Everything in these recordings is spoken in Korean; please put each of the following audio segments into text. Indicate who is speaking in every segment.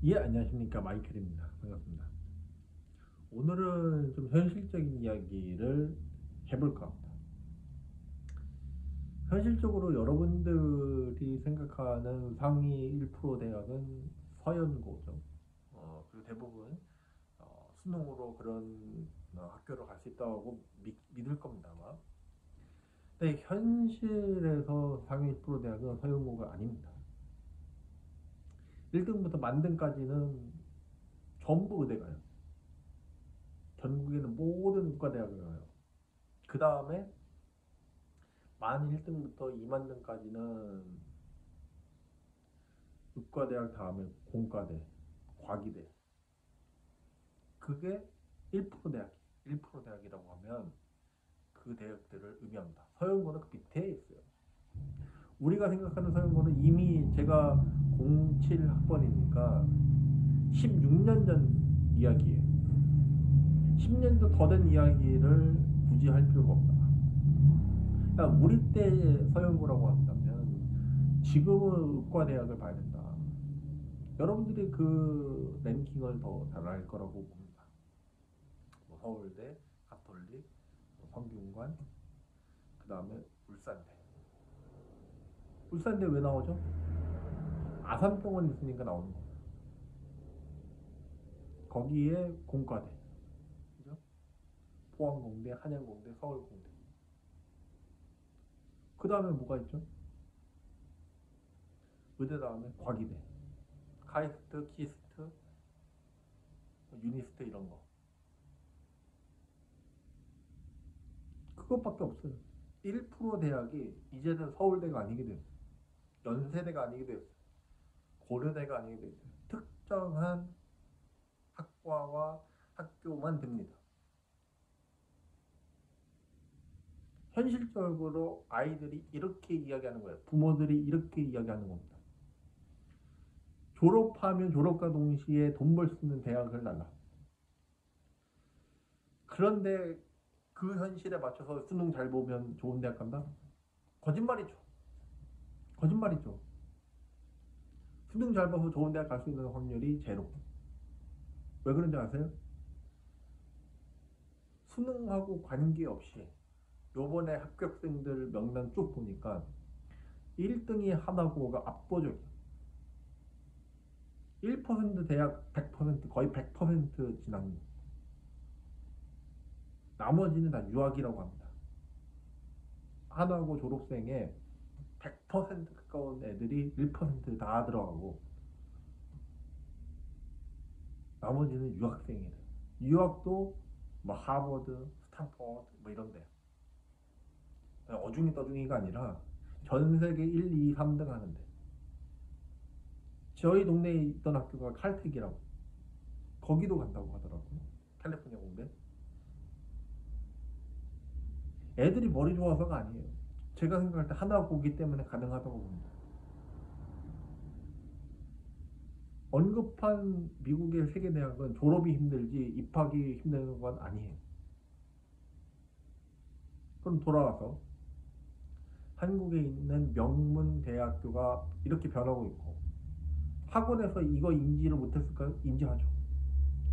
Speaker 1: 예, 안녕하십니까. 마이클입니다. 반갑습니다. 오늘은 좀 현실적인 이야기를 해볼까 합니다. 현실적으로 여러분들이 생각하는 상위 1% 대학은 서연고죠. 그리고 대부분 수능으로 그런 학교를 갈 수 있다고 믿을 겁니다, 아마. 근데 현실에서 상위 1% 대학은 서연고가 아닙니다. 1등부터 만등까지는 전부 의대가요. 전국에 있는 모든 의과대학을 가요. 그 다음에 만 1등부터 2만 등까지는 의과대학 다음에 공과대, 과기대. 그게 1% 대학, 1% 대학이라고 하면 그 대학들을 의미합니다. 서영고는 그 밑에 있어요. 우리가 생각하는 서영고는 이미 제가 07학번이니까 16년 전 이야기예요. 10년도 더 된 이야기를 굳이 할 필요가 없다. 그러니까 우리 때의 서영고라고 한다면 지금은 의과대학을 봐야 된다. 여러분들이 그 랭킹을 더 잘 알 거라고 봅니다. 뭐 서울대, 가톨릭, 뭐 성균관, 그 다음에 울산대. 울산대 왜 나오죠? 아산병원 있으니까 나오는 겁니다. 거기에 공과대, 그죠? 포항공대, 한양공대, 서울공대. 그 다음에 뭐가 있죠? 의대 다음에 과기대, 카이스트, 키스트, 유니스트 이런 거. 그것밖에 없어요. 1% 대학이 이제는 서울대가 아니게 됐어요. 연세대가 아니게 됐어요. 고려대가 아니게 됐어요. 특정한 학과와 학교만 됩니다. 현실적으로 아이들이 이렇게 이야기하는 거예요. 부모들이 이렇게 이야기하는 겁니다. 졸업하면 졸업과 동시에 돈 벌 수 있는 대학을 달라. 그런데 그 현실에 맞춰서 수능 잘 보면 좋은 대학 간다? 거짓말이죠. 거짓말이죠. 수능 잘 봐서 좋은 대학 갈 수 있는 확률이 제로. 왜 그런지 아세요? 수능하고 관계없이 요번에 합격생들 명단 쭉 보니까 1등이 하나고가 압도적이에요. 1% 대학 100% 거의 100% 진학률. 나머지는 다 유학이라고 합니다. 하나고 졸업생의 100% 가까운 애들이 1%다 들어가고 나머지는 유학생이래요. 유학도 뭐 하버드, 스탠퍼드 뭐 이런데 어중이 떠중이가 아니라 전 세계 1, 2, 3등 하는데 저희 동네에 있던 학교가 칼텍이라고 거기도 간다고 하더라고요. 캘리포니아 공대. 애들이 머리 좋아서가 아니에요. 제가 생각할 때 하나 보기 때문에 가능하다고 봅니다. 언급한 미국의 세계대학은 졸업이 힘들지 입학이 힘든 건 아니에요. 그럼 돌아와서 한국에 있는 명문 대학교가 이렇게 변하고 있고 학원에서 이거 인지를 못했을까요? 인지하죠.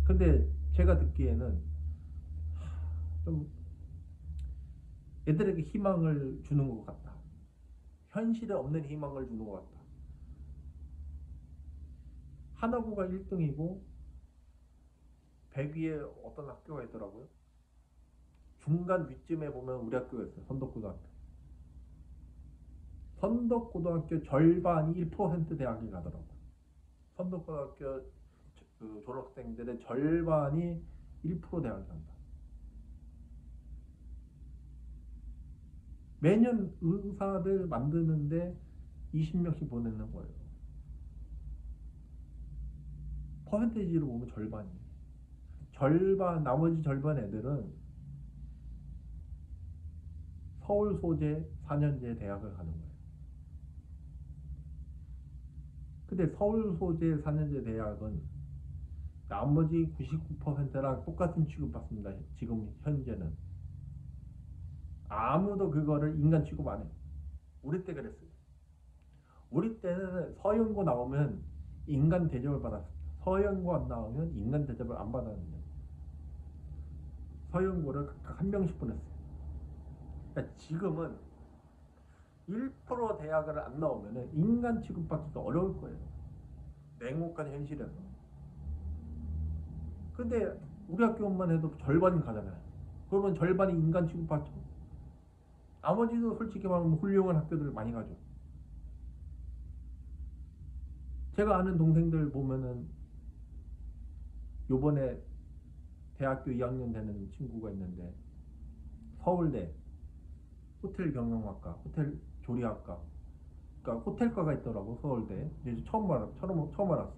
Speaker 1: 근데 제가 듣기에는 좀 애들에게 희망을 주는 것 같다. 현실에 없는 희망을 주는 것 같다. 하나고가 1등이고 100위에 어떤 학교가 있더라고요. 중간 위쯤에 보면 우리 학교가 있어요. 선덕고등학교. 선덕고등학교 절반이 1% 대학에 가더라고요. 선덕고등학교 그 졸업생들의 절반이 1% 대학에 간다. 매년 의사들 만드는데 20명씩 보내는 거예요. 퍼센테이지로 보면 절반이에요. 나머지 절반 애들은 서울 소재 4년제 대학을 가는 거예요. 근데 서울 소재 4년제 대학은 나머지 99%랑 똑같은 취급받습니다. 지금 현재는. 아무도 그거를 인간 취급 안 해요. 우리 때 그랬어요. 우리 때는 서영고 나오면 인간 대접을 받았습니다. 서영고 안 나오면 인간 대접을 안 받았는데 서영고를 각각 한 명씩 보냈어요. 그러니까 지금은 1% 대학을 안 나오면 인간 취급받기가 어려울 거예요. 냉혹한 현실에서. 근데 우리 학교만 해도 절반이 가잖아요. 그러면 절반이 인간 취급받죠. 나머지도 솔직히 말하면 훌륭한 학교들 많이 가죠. 제가 아는 동생들 보면은 요번에 대학교 2학년 되는 친구가 있는데 서울대 호텔 경영학과, 호텔 조리학과, 그러니까 호텔과가 있더라고 서울대. 이제 처음 알았어.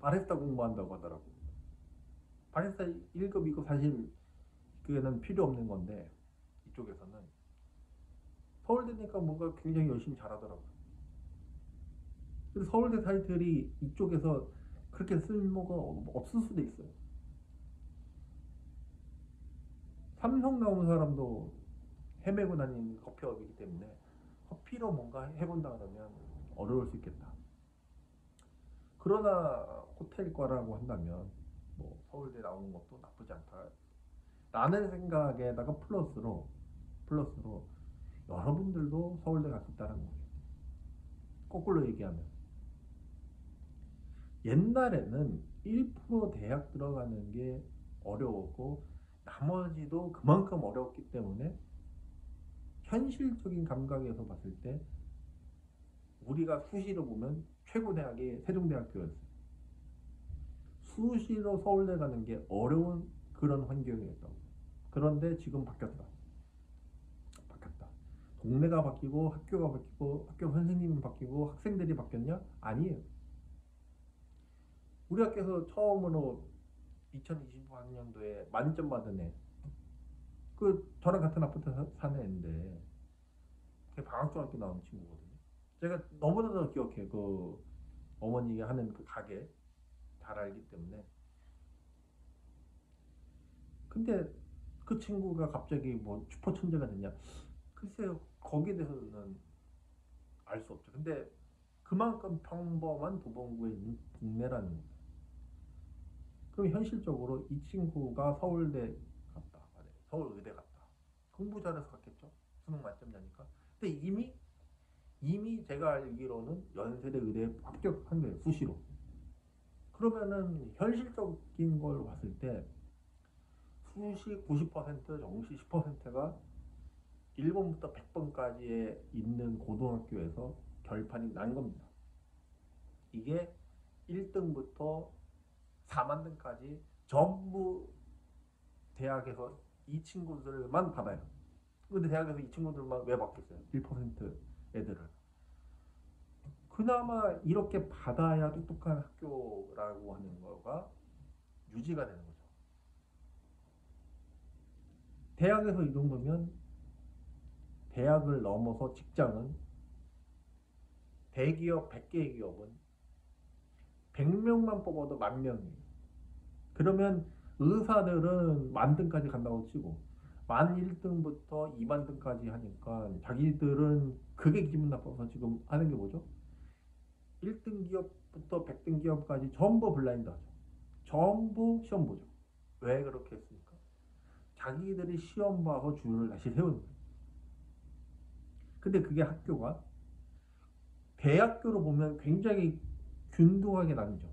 Speaker 1: 바리스타 공부한다고 하더라고. 바리스타 1급 이거 사실 그게는 필요 없는 건데 이쪽에서는 서울대니까 뭔가 굉장히 열심히 잘하더라고. 그래서 서울대 사이트들이 이쪽에서 그렇게 쓸모가 없을 수도 있어요. 삼성 나온 사람도 헤매고 다니는 커피업이기 때문에 커피로 뭔가 해본다 그러면 어려울 수 있겠다. 그러나 호텔과라고 한다면 뭐 서울대 나오는 것도 나쁘지 않다 라는 생각에다가 플러스로 여러분들도 서울대 갈 수 있다는 거예요. 거꾸로 얘기하면 옛날에는 1% 대학 들어가는 게 어려웠고 나머지도 그만큼 어려웠기 때문에 현실적인 감각에서 봤을 때 우리가 수시로 보면 최고 대학이 세종대학교였어요. 수시로 서울대 가는 게 어려운 그런 환경이었다고. 그런데 지금 바뀌었다. 동네가 바뀌고 학교가 바뀌고 학교 선생님이 바뀌고 학생들이 바뀌었냐? 아니에요. 우리 학교에서 처음으로 2025학년도에 만점 받은 애, 그 저랑 같은 아파트 사는 애인데 방학중학교 나온 친구거든요. 제가 너무나도 기억해. 그 어머니가 하는 그 가게 잘 알기 때문에. 근데 그 친구가 갑자기 뭐 슈퍼 천재가 됐냐? 글쎄요, 거기에 대해서는 알 수 없죠. 근데 그만큼 평범한 도봉구에 있는 동네라는 거예요. 그럼 현실적으로 이 친구가 서울대 갔다, 서울의대 갔다. 공부 잘해서 갔겠죠. 수능 만점자니까. 근데 이미 제가 알기로는 연세대 의대에 합격한 거예요. 수시로. 그러면은 현실적인 걸 봤을 때 수시 90%, 정시 10%가 1번부터 100번까지에 있는 고등학교에서 결판이 난 겁니다. 이게 1등부터 4만 등까지 전부 대학에서 이 친구들만 받아요. 근데 대학에서 이 친구들만 왜 받겠어요? 1% 애들을. 그나마 이렇게 받아야 똑똑한 학교라고 하는 거가 유지가 되는 거죠. 대학에서 이 정도면 대학을 넘어서 직장은 대기업 100개의 기업은 100명만 뽑아도 10,000명이에요. 그러면 의사들은 10,000등까지 간다고 치고 11,000등부터 20,000등까지 하니까 자기들은 그게 기분 나빠서 지금 하는 게 뭐죠? 1등 기업부터 100등 기업까지 전부 블라인드 하죠. 전부 시험 보죠. 왜 그렇게 했습니까? 자기들이 시험 봐서 줄을 다시 세우는 거예요. 근데 그게 학교가 대학교로 보면 굉장히 균등하게 나뉘죠.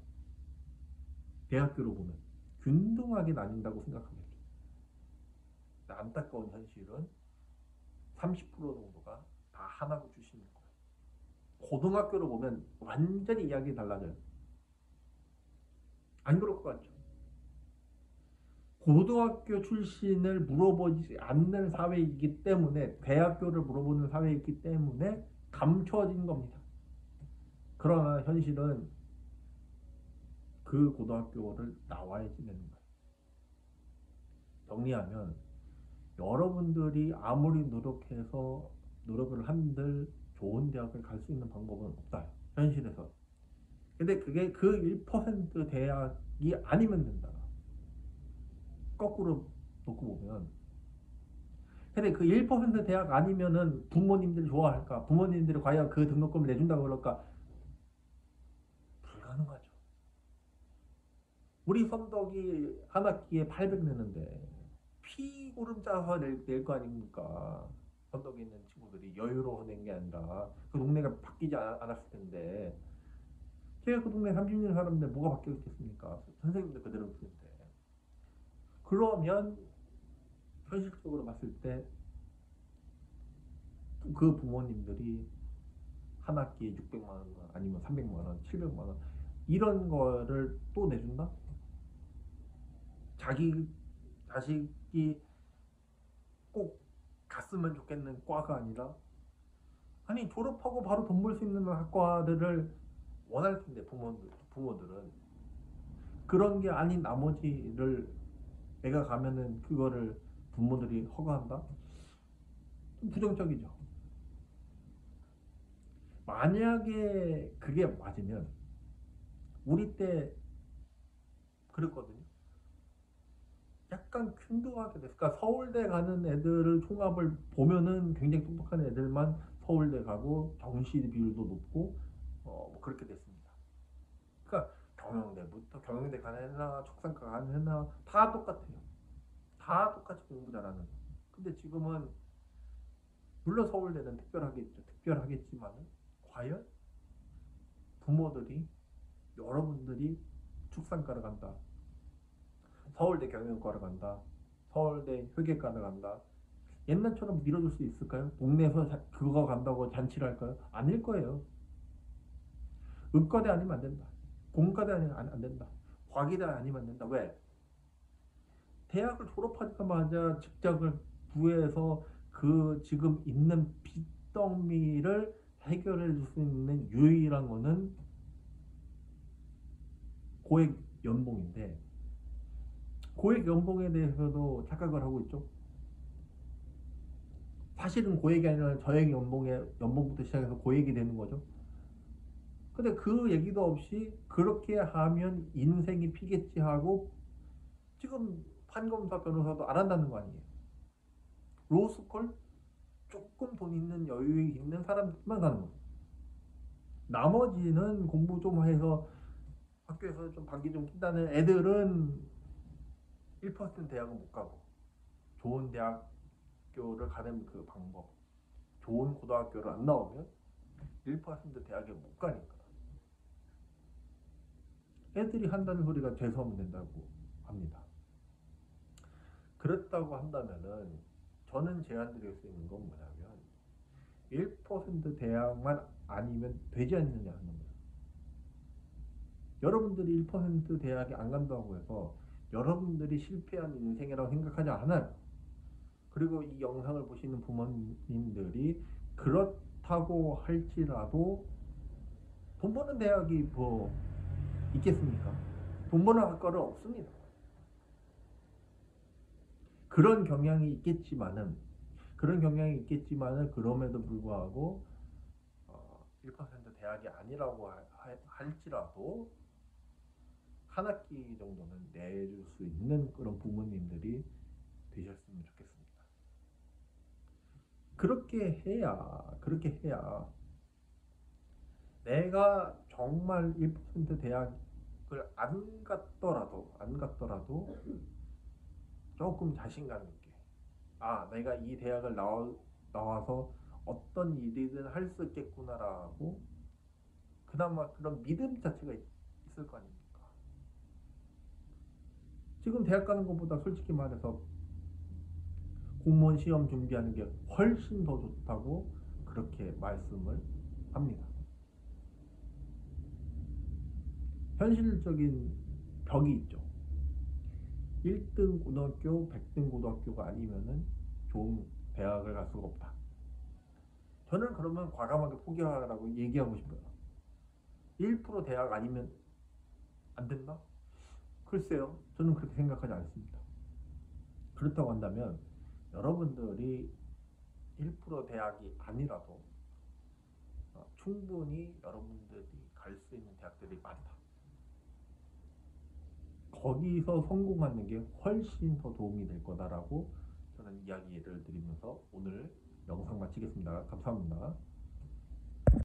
Speaker 1: 대학교로 보면 균등하게 나뉜다고 생각하겠죠. 안타까운 현실은 30% 정도가 다 하나고 출신일 거예요. 고등학교로 보면 완전히 이야기 달라져요. 안 그럴 것 같죠? 고등학교 출신을 물어보지 않는 사회이기 때문에 대학교를 물어보는 사회이기 때문에 감춰진 겁니다. 그러나 현실은 그 고등학교를 나와야지 되는 거예요. 정리하면 여러분들이 아무리 노력해서 노력을 한들 좋은 대학을 갈 수 있는 방법은 없다. 현실에서. 근데 그게 그 1% 대학이 아니면 된다. 거꾸로 놓고 보면. 근데 그 1% 대학 아니면은 부모님들이 좋아할까? 부모님들이 과연 그 등록금을 내준다고 그럴까? 불가능하죠. 우리 선덕이 한 학기에 800 내는데 피고름 짜서 낼 거 아닙니까? 선덕에 있는 친구들이 여유로워 낸 게 아니라 그 동네가 바뀌지 않았을 텐데 제가 그 동네 30년 살았는데 뭐가 바뀌었겠습니까? 선생님들 그대로 쓰는데 그러면 현실적으로 봤을 때 그 부모님들이 한 학기에 600만 원 아니면 300만 원, 700만 원 이런 거를 또 내준다? 자기 자식이 꼭 갔으면 좋겠는 과가 아니라 아니 졸업하고 바로 돈 벌 수 있는 학과들을 원할 텐데 부모들은 그런 게 아닌 나머지를 내가 가면은 그거를 부모들이 허가한다? 좀 부정적이죠. 만약에 그게 맞으면 우리 때 그랬거든요. 약간 균등하게 됐어. 그러니까 서울대 가는 애들을 총합을 보면은 굉장히 똑똑한 애들만 서울대 가고 정시 비율도 높고 뭐 그렇게 됐습니다. 그러니까 경영대부터 경영대 가는 애나 촉산과 가는 애나 다 똑같아요. 다 똑같이 공부 잘하는. 근데 지금은 물론 서울대는 특별하겠죠. 특별하겠지만은 과연 부모들이 여러분들이 축산과를 간다. 서울대 경영과를 간다. 서울대 회계과를 간다. 옛날처럼 밀어줄 수 있을까요? 동네에서 그거 간다고 잔치를 할까요? 아닐 거예요. 의과대 아니면 안 된다. 공과대 아니면 안 된다. 과기대 아니면 안 된다. 왜? 대학을 졸업하자마자 직장을 구해서 그 지금 있는 빚더미를 해결해 줄 수 있는 유일한 거는 고액 연봉인데 고액 연봉에 대해서도 착각을 하고 있죠. 사실은 고액이 아니라 저액 연봉부터 시작해서 고액이 되는 거죠. 근데 그 얘기도 없이 그렇게 하면 인생이 피겠지 하고 지금 판검사 변호사도 안 한다는 거 아니에요. 로스쿨 조금 돈 있는 여유 있는 사람만 가는 거예요. 나머지는 공부 좀 해서 학교에서 좀 반기 좀 낀다는 애들은 1% 대학은 못 가고 좋은 대학교를 가는 그 방법 좋은 고등학교를 안 나오면 1% 대학에 못 가니까 애들이 한다는 소리가 재수하면 된다고 합니다. 그렇다고 한다면은 저는 제안 드릴 수 있는 건 뭐냐면 1% 대학만 아니면 되지 않느냐 하는 거예요. 여러분들이 1% 대학에 안 간다고 해서 여러분들이 실패한 인생이라고 생각하지 않아요. 그리고 이 영상을 보시는 부모님들이 그렇다고 할지라도 돈 버는 대학이 뭐 있겠습니까? 돈 버는 학과는 없습니다. 그런 경향이 있겠지만은 그럼에도 불구하고 1% 대학이 아니라고 할지라도 한 학기 정도는 내줄 수 있는 그런 부모님들이 되셨으면 좋겠습니다. 그렇게 해야 내가 정말 1% 대학을 안 갔더라도 조금 자신감 있게 내가 이 대학을 나와서 어떤 일이든 할 수 있겠구나라고 그나마 그런 믿음 자체가 있을 거 아닙니까? 지금 대학 가는 것보다 솔직히 말해서 공무원 시험 준비하는 게 훨씬 더 좋다고 그렇게 말씀을 합니다. 현실적인 벽이 있죠. 1등 고등학교, 100등 고등학교가 아니면은 좋은 대학을 갈 수가 없다. 저는 그러면 과감하게 포기하라고 얘기하고 싶어요. 1% 대학 아니면 안 된다? 글쎄요. 저는 그렇게 생각하지 않습니다. 그렇다고 한다면 여러분들이 1% 대학이 아니라도 충분히 여러분들이 갈 수 있는 대학들이 많다. 거기서 성공하는 게 훨씬 더 도움이 될 거다라고 저는 이야기를 드리면서 오늘 영상 마치겠습니다. 감사합니다.